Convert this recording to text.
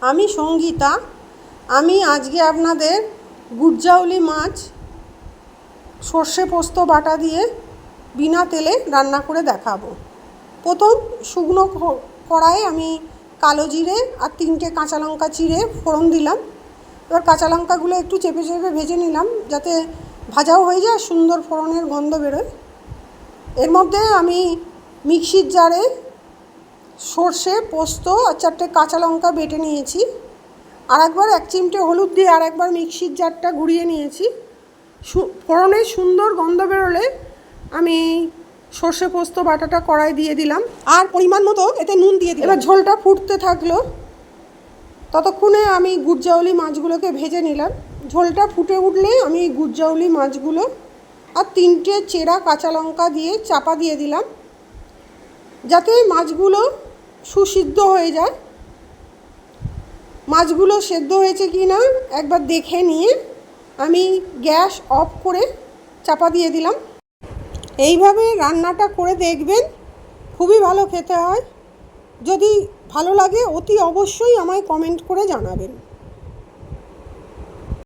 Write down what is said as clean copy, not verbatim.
আমি সঙ্গীতা। আমি আজকে আপনাদের গুড়জাউলি মাছ সর্ষে পোস্ত বাটা দিয়ে বিনা তেলে রান্না করে দেখাবো। প্রথম শুকনো কড়াইয়ে আমি কালো জিরে আর 3টে কাঁচা লঙ্কা চিড়ে ফোড়ন দিলাম। এবার কাঁচা লঙ্কাগুলো একটু চেপে চেপে ভেজে নিলাম, যাতে ভাজাও হয়ে যায়, সুন্দর ফোড়নের গন্ধ বেরোয়। এর মধ্যে আমি মিক্সির জারে সর্ষে পোস্ত আর 4টে কাঁচা লঙ্কা বেটে নিয়েছি। আর একবার 1 চিমটে হলুদ দিয়ে আর একবার মিক্সির জারটা ঘুরিয়ে নিয়েছি। ফোড়নের সুন্দর গন্ধ বেরোলে আমি সর্ষে পোস্ত বাটাটা কড়াই দিয়ে দিলাম আর পরিমাণ মতো এতে নুন দিয়ে দিলাম। এবার ঝোলটা ফুটতে থাকলো, ততক্ষণে আমি গুড়জাউলি মাছগুলোকে ভেজে নিলাম। ঝোলটা ফুটে উঠলে আমি গুড়জাউলি মাছগুলো আর 3টে চেরা কাঁচা লঙ্কা দিয়ে চাপা দিয়ে দিলাম, যাতে মাছগুলো সুসিদ্ধ হয়ে যায়। মাছগুলো সেদ্ধ হয়েছে কি না একবার দেখে নিয়ে আমি গ্যাস অফ করে চাপা দিয়ে দিলাম। এইভাবে রান্নাটা করে দেখবেন, খুবই ভালো খেতে হয়। যদি ভালো লাগে অতি অবশ্যই আমায় কমেন্ট করে জানাবেন।